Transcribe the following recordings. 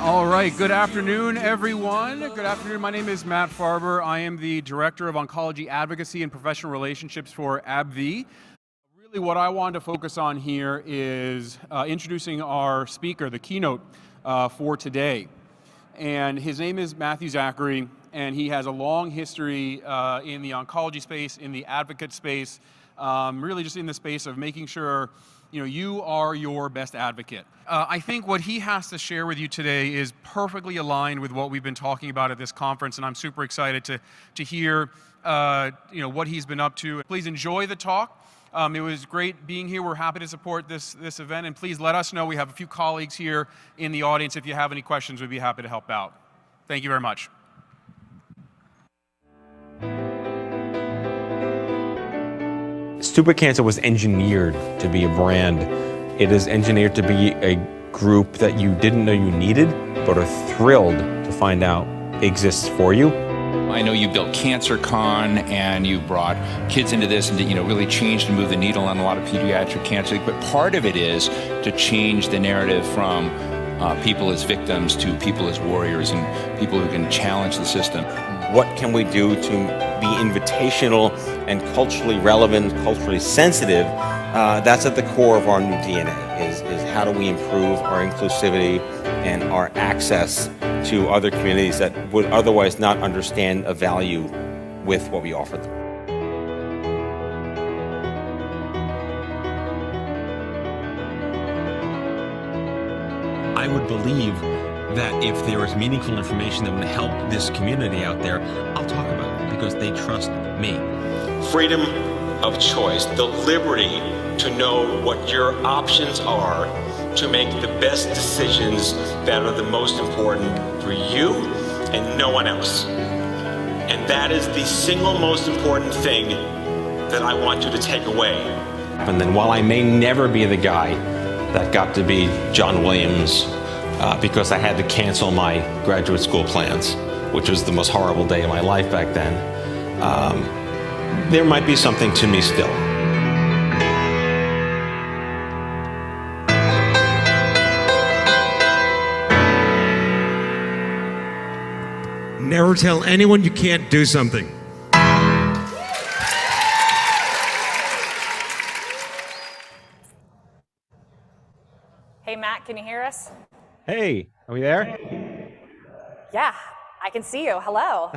All right, good afternoon, everyone. Good afternoon. My name is Matt Farber. I am the Director of Oncology Advocacy and Professional Relationships for AbbVie. Really what I wanted to focus on here is introducing our speaker, the keynote for today. And his name is Matthew Zachary, and he has a long history in the oncology space, in the advocate space, really just in the space of making sure you are your best advocate. I think what he has to share with you today is perfectly aligned with what we've been talking about at this conference, and I'm super excited to hear what he's been up to. Please enjoy the talk. It was great being here. We're happy to support this event, and please let us know. We have a few colleagues here in the audience. If you have any questions, we'd be happy to help out. Thank you very much. Stupid Cancer was engineered to be a brand. It is engineered to be a group that you didn't know you needed, but are thrilled to find out exists for you. I know you built Cancer Con and you brought kids into this and really changed and moved the needle on a lot of pediatric cancer. But part of it is to change the narrative from people as victims to people as warriors and people who can challenge the system. What can we do to be invitational and culturally relevant, culturally sensitive? That's at the core of our new DNA, is how do we improve our inclusivity and our access to other communities that would otherwise not understand a value with what we offer them. I would believe that if there is meaningful information that would help this community out there, I'll talk about it because they trust me. Freedom of choice, the liberty to know what your options are to make the best decisions that are the most important for you and no one else. And that is the single most important thing that I want you to take away. And then while I may never be the guy that got to be John Williams because I had to cancel my graduate school plans, which was the most horrible day of my life back then, there might be something to me still. Never tell anyone you can't do something. Hey, Matt, can you hear us? Hey, are we there? Yeah, I can see you. Hello.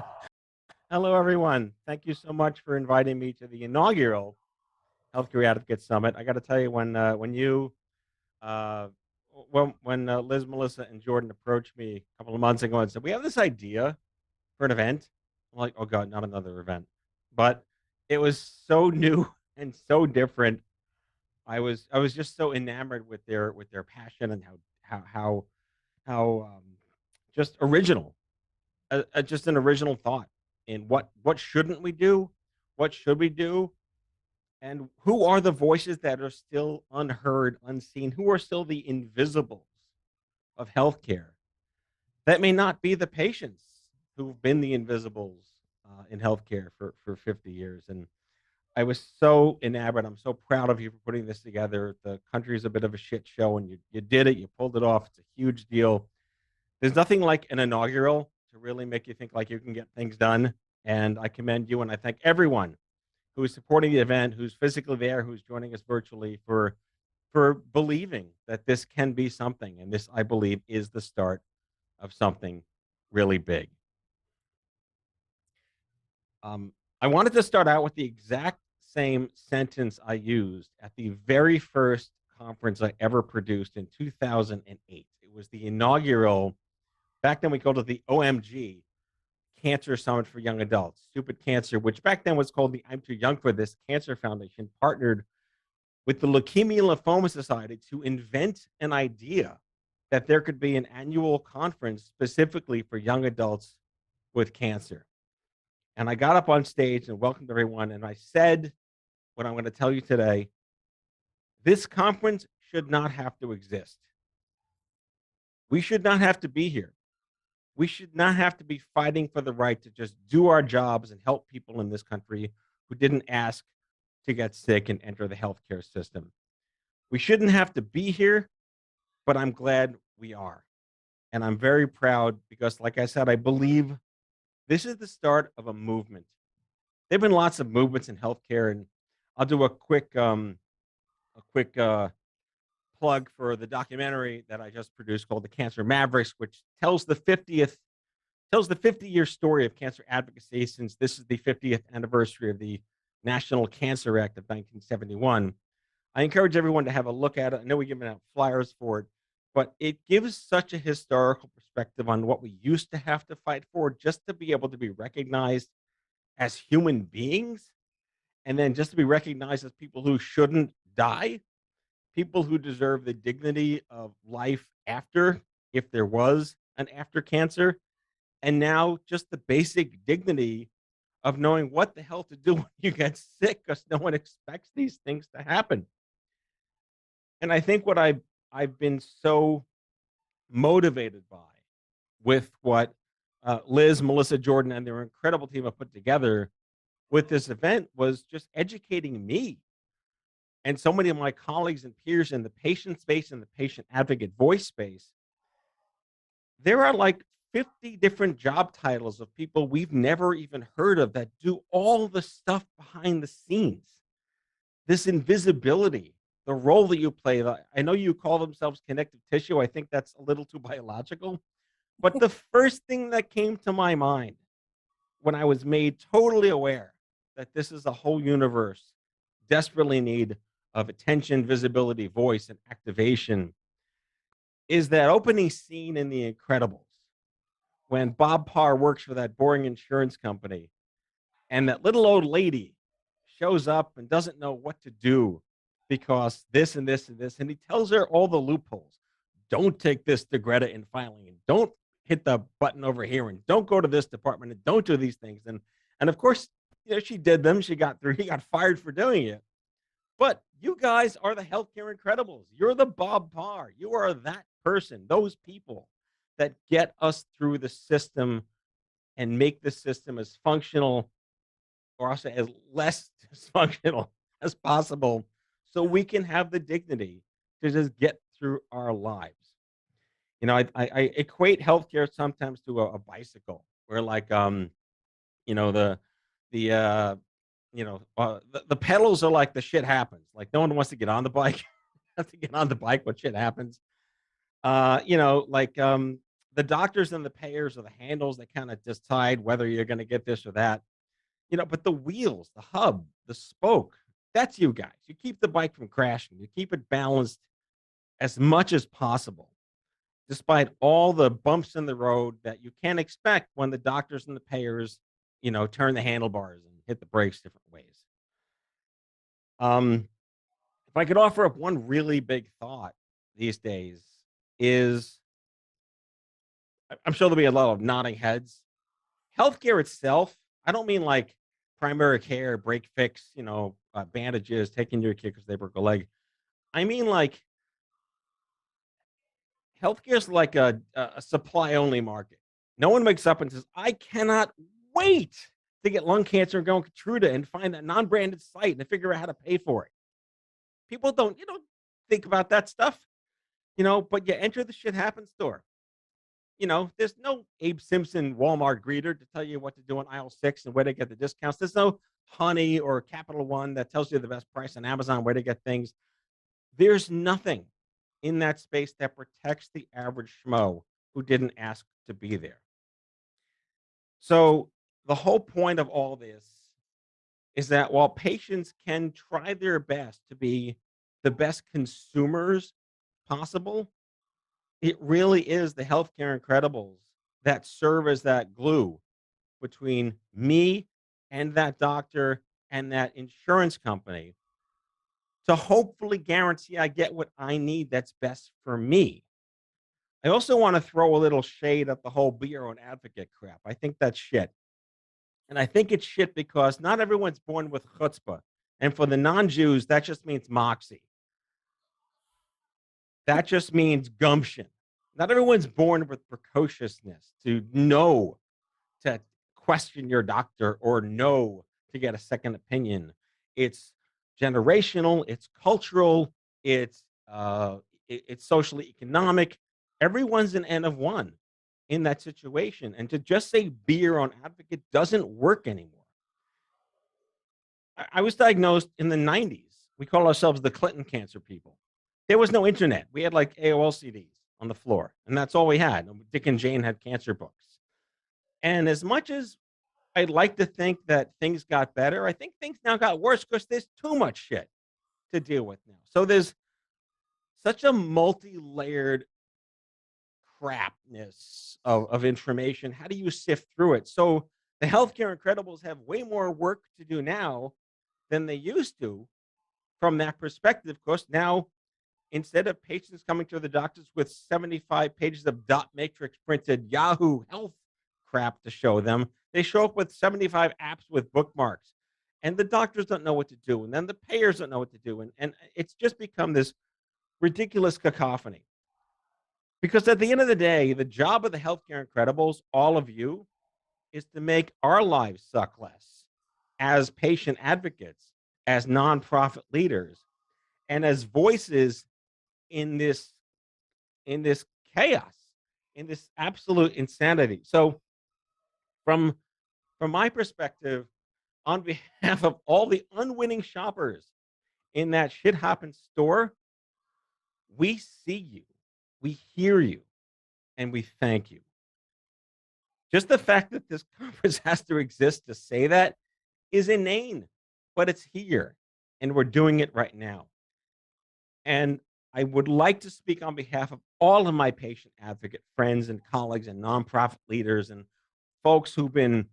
Hello, everyone. Thank you so much for inviting me to the inaugural Healthcare Advocate Summit. I got to tell you, when Liz, Melissa, and Jordan approached me a couple of months ago and said, we have this idea for an event. I'm like, oh God, not another event. But it was so new and so different. I was just so enamored with their passion and how just original, just an original thought in what shouldn't we do, what should we do, and who are the voices that are still unheard, unseen, who are still the invisibles of healthcare that may not be the patients who've been the invisibles in healthcare for 50 years. And I was so enamored. I'm so proud of you for putting this together. The country is a bit of a shit show, and you did it. You pulled it off. It's a huge deal. There's nothing like an inaugural to really make you think like you can get things done. And I commend you, and I thank everyone who is supporting the event, who's physically there, who's joining us virtually, for believing that this can be something. And this, I believe, is the start of something really big. I wanted to start out with the exact same sentence I used at the very first conference I ever produced in 2008. It was the inaugural, back then we called it the OMG, Cancer Summit for Young Adults. Stupid Cancer, which back then was called the I'm Too Young for This Cancer Foundation, partnered with the Leukemia and Lymphoma Society to invent an idea that there could be an annual conference specifically for young adults with cancer. And I got up on stage and welcomed everyone, and I said what I'm going to tell you today. This conference should not have to exist. We should not have to be here. We should not have to be fighting for the right to just do our jobs and help people in this country who didn't ask to get sick and enter the healthcare system. We shouldn't have to be here, but I'm glad we are. And I'm very proud because, like I said, I believe this is the start of a movement. There have been lots of movements in healthcare, and I'll do a quick plug for the documentary that I just produced called The Cancer Mavericks, which tells the 50-year story of cancer advocacy, since this is the 50th anniversary of the National Cancer Act of 1971. I encourage everyone to have a look at it. I know we're giving out flyers for it, but it gives such a historical perspective on what we used to have to fight for just to be able to be recognized as human beings, and then just to be recognized as people who shouldn't die, people who deserve the dignity of life after, if there was an after cancer, and now just the basic dignity of knowing what the hell to do when you get sick, because no one expects these things to happen. And I think what I've been so motivated by with what Liz, Melissa, Jordan, and their incredible team have put together with this event was just educating me and so many of my colleagues and peers in the patient space and the patient advocate voice space. There are like 50 different job titles of people we've never even heard of that do all the stuff behind the scenes. This invisibility, the role that you play. I know you call themselves connective tissue. I think that's a little too biological. But the first thing that came to my mind when I was made totally aware that this is a whole universe desperately in need of attention, visibility, voice, and activation is that opening scene in The Incredibles when Bob Parr works for that boring insurance company and that little old lady shows up and doesn't know what to do because this and this and this. And he tells her all the loopholes. Don't take this to Greta in filing, and don't hit the button over here, and don't go to this department, and don't do these things. And of course, she did them. She got through. He got fired for doing it. But you guys are the healthcare Incredibles. You're the Bob Parr. You are that person, those people that get us through the system and make the system as functional, or also as less dysfunctional as possible, so we can have the dignity to just get through our lives. I equate healthcare sometimes to a bicycle, where like the the the pedals are like the shit happens. Like no one wants to get on the bike. Have to get on the bike when shit happens. The doctors and the payers are the handles that kind of decide whether you're going to get this or that. But the wheels, the hub, the spoke, that's you guys. You keep the bike from crashing. You keep it balanced as much as possible, despite all the bumps in the road that you can't expect when the doctors and the payers, turn the handlebars and hit the brakes different ways. If I could offer up one really big thought these days is, I'm sure there'll be a lot of nodding heads. Healthcare itself, I don't mean like primary care, break fix, bandages, taking your kid because they broke a leg. I mean like healthcare is like a supply only market. No one wakes up and says, I cannot wait to get lung cancer and go on Keytruda and find that non-branded site and figure out how to pay for it. People don't, think about that stuff, but you enter the shit happens store. There's no Abe Simpson Walmart greeter to tell you what to do on aisle 6 and where to get the discounts. There's no Honey or Capital One that tells you the best price on Amazon, where to get things. There's nothing in that space that protects the average schmo who didn't ask to be there. So the whole point of all this is that while patients can try their best to be the best consumers possible, it really is the healthcare Incredibles that serve as that glue between me and that doctor and that insurance company to hopefully guarantee I get what I need that's best for me. I also want to throw a little shade at the whole be your own advocate crap. I think that's shit. And I think it's shit because not everyone's born with chutzpah. And for the non-Jews, that just means moxie. That just means gumption. Not everyone's born with precociousness to know to question your doctor or know to get a second opinion. It's generational, it's cultural, it's socially economic, Everyone's an N of one in that situation. And to just say be your own advocate doesn't work anymore. I was diagnosed in the 90s. We call ourselves the Clinton cancer people. There was no internet. We had like AOL CDs on the floor, and that's all we had. Dick and Jane had cancer books. And as much as I'd like to think that things got better, I think things now got worse because there's too much shit to deal with now. So there's such a multi-layered crapness of information. How do you sift through it? So the healthcare incredibles have way more work to do now than they used to from that perspective. Of course, now instead of patients coming to the doctors with 75 pages of dot matrix printed Yahoo Health crap to show them, they show up with 75 apps with bookmarks. And the doctors don't know what to do. And then the payers don't know what to do. And it's just become this ridiculous cacophony. Because at the end of the day, the job of the healthcare incredibles, all of you, is to make our lives suck less as patient advocates, as nonprofit leaders, and as voices in this chaos, in this absolute insanity. So from my perspective, on behalf of all the unwitting shoppers in that shit hopping store, we see you, we hear you, and we thank you. Just the fact that this conference has to exist to say that is inane, but it's here, and we're doing it right now. And I would like to speak on behalf of all of my patient advocate friends and colleagues and nonprofit leaders and folks who've been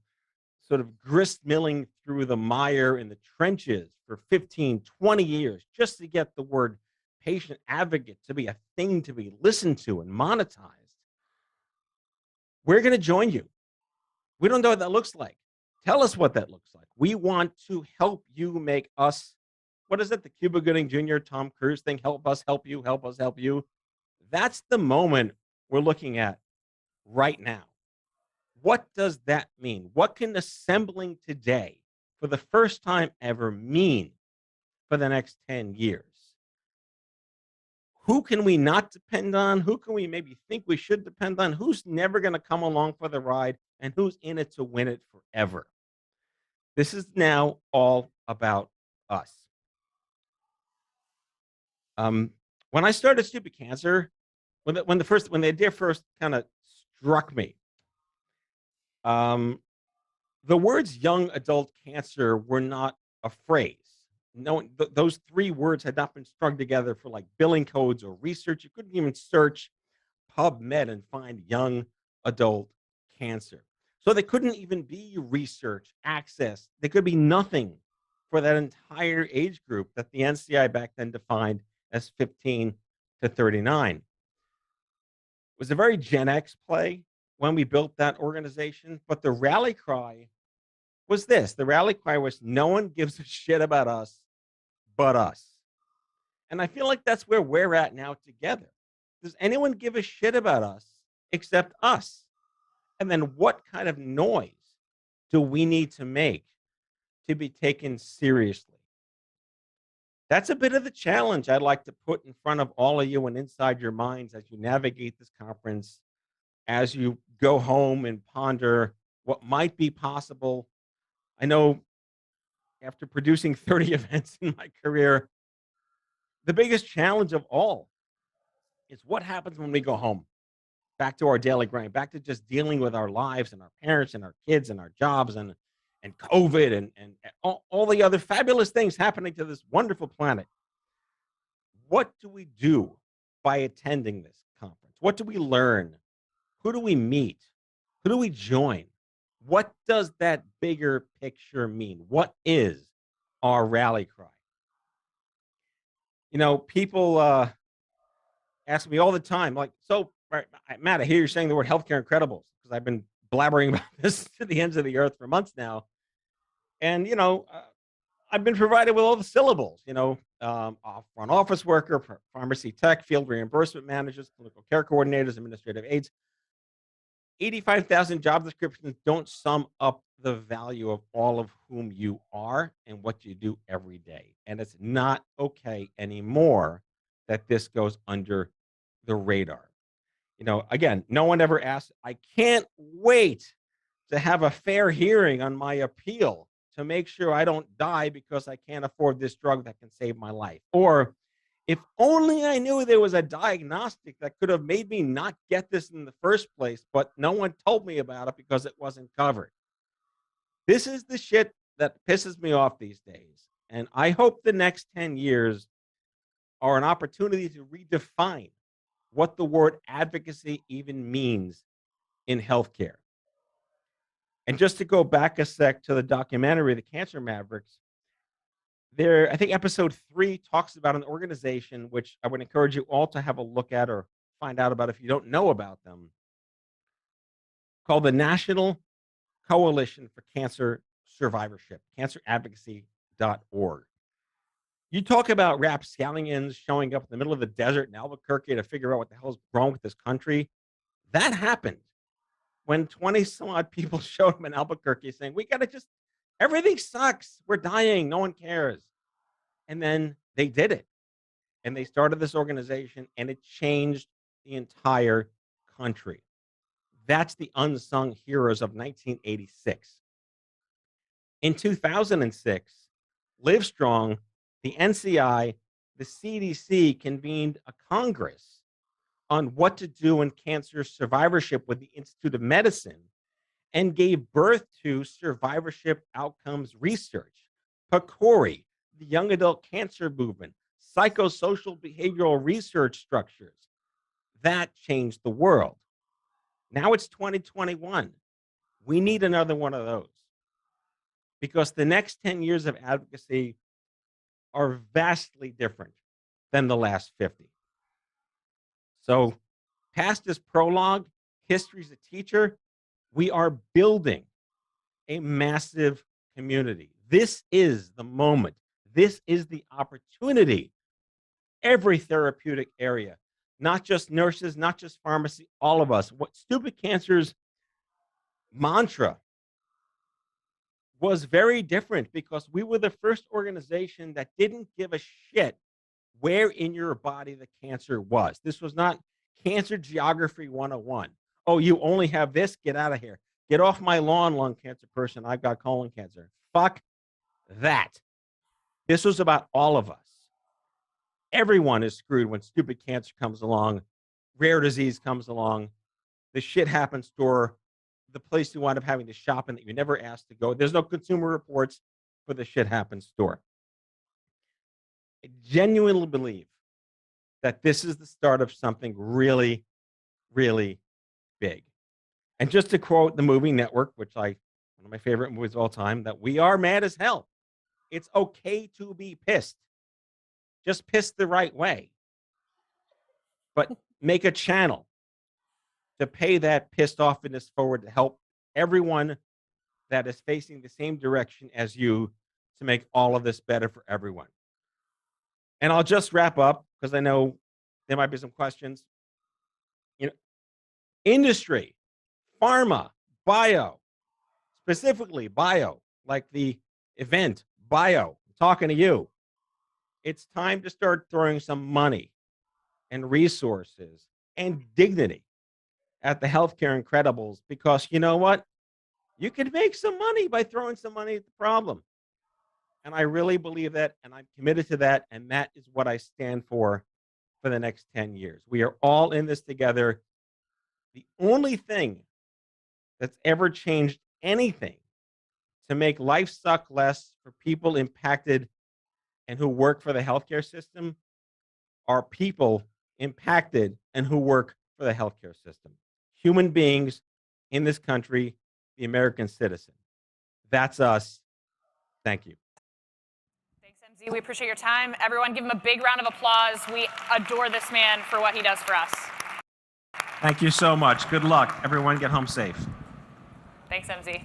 sort of grist milling through the mire in the trenches for 15, 20 years just to get the word patient advocate to be a thing to be listened to and monetized. We're going to join you. We don't know what that looks like. Tell us what that looks like. We want to help you make us, what is it? The Cuba Gooding Jr., Tom Cruise thing, help us help you, help us help you. That's the moment we're looking at right now. What does that mean? What can assembling today for the first time ever mean for the next 10 years? Who can we not depend on? Who can we maybe think we should depend on? Who's never going to come along for the ride? And who's in it to win it forever? This is now all about us. When I started Stupid Cancer, when the idea first kind of struck me, the words young adult cancer were not a phrase. No, those three words had not been strung together for like billing codes or research. You couldn't even search PubMed and find young adult cancer. So there couldn't even be research, access. There could be nothing for that entire age group that the NCI back then defined as 15 to 39. It was a very Gen X play when we built that organization, but the rally cry was this. The rally cry was, no one gives a shit about us but us. And I feel like that's where we're at now together. Does anyone give a shit about us except us? And then what kind of noise do we need to make to be taken seriously? That's a bit of the challenge I'd like to put in front of all of you and inside your minds as you navigate this conference, as you go home and ponder what might be possible. I know after producing 30 events in my career, the biggest challenge of all is what happens when we go home, back to our daily grind, back to just dealing with our lives and our parents and our kids and our jobs and COVID and all the other fabulous things happening to this wonderful planet. What do we do by attending this conference? What do we learn? Who do we meet? Who do we join? What does that bigger picture mean? What is our rally cry? You know, people ask me all the time, like, so, right, Matt, I hear you're saying the word healthcare incredibles, because I've been blabbering about this to the ends of the earth for months now. And, you know, I've been provided with all the syllables, you know, front office worker, pharmacy tech, field reimbursement managers, clinical care coordinators, administrative aides. 85,000 job descriptions don't sum up the value of all of whom you are and what you do every day. And it's not okay anymore that this goes under the radar. Again, no one ever asked. I can't wait to have a fair hearing on my appeal to make sure I don't die because I can't afford this drug that can save my life. Or if only I knew there was a diagnostic that could have made me not get this in the first place, but no one told me about it because it wasn't covered. This is the shit that pisses me off these days. And I hope the next 10 years are an opportunity to redefine what the word advocacy even means in healthcare. And just to go back a sec to the documentary, The Cancer Mavericks, I think episode 3 talks about an organization which I would encourage you all to have a look at or find out about if you don't know about them, called the National Coalition for Cancer Survivorship, canceradvocacy.org. You talk about rapscallions showing up in the middle of the desert in Albuquerque to figure out what the hell is wrong with this country. That happened when 20 some odd people showed up in Albuquerque saying, everything sucks. We're dying. No one cares. And then they did it. And they started this organization and it changed the entire country. That's the unsung heroes of 1986. In 2006, Livestrong, the NCI, the CDC convened a Congress on what to do in cancer survivorship with the Institute of Medicine and gave birth to survivorship outcomes research, PCORI, the young adult cancer movement, psychosocial behavioral research structures. That changed the world. Now it's 2021. We need another one of those because the next 10 years of advocacy are vastly different than the last 50. So past this prologue, history's a teacher, we are building a massive community. This is the moment. This is the opportunity. Every therapeutic area, not just nurses, not just pharmacy, all of us. What Stupid Cancer's mantra was very different because we were the first organization that didn't give a shit where in your body the cancer was. This was not Cancer Geography 101. Oh, you only have this? Get out of here. Get off my lawn, lung cancer person. I've got colon cancer. Fuck that. This was about all of us. Everyone is screwed when stupid cancer comes along, rare disease comes along, the shit happens store, the place you wind up having to shop in that you never asked to go. There's no Consumer Reports for the shit happens store. I genuinely believe that this is the start of something really, really big. And just to quote the movie Network, which one of my favorite movies of all time, that we are mad as hell. It's okay to be pissed. Just piss the right way. But make a channel to pay that pissed offness forward to help everyone that is facing the same direction as you to make all of this better for everyone. And I'll just wrap up because I know there might be some questions. Industry, pharma, bio, specifically bio, like the event, bio, I'm talking to you. It's time to start throwing some money and resources and dignity at the healthcare incredibles because you know what? You can make some money by throwing some money at the problem. And I really believe that, and I'm committed to that, and that is what I stand for the next 10 years. We are all in this together. The only thing that's ever changed anything to make life suck less for people impacted and who work for the healthcare system are people impacted and who work for the healthcare system. Human beings in this country, the American citizen. That's us. Thank you. Thanks, MZ. We appreciate your time. Everyone, give him a big round of applause. We adore this man for what he does for us. Thank you so much. Good luck. Everyone get home safe. Thanks, MZ.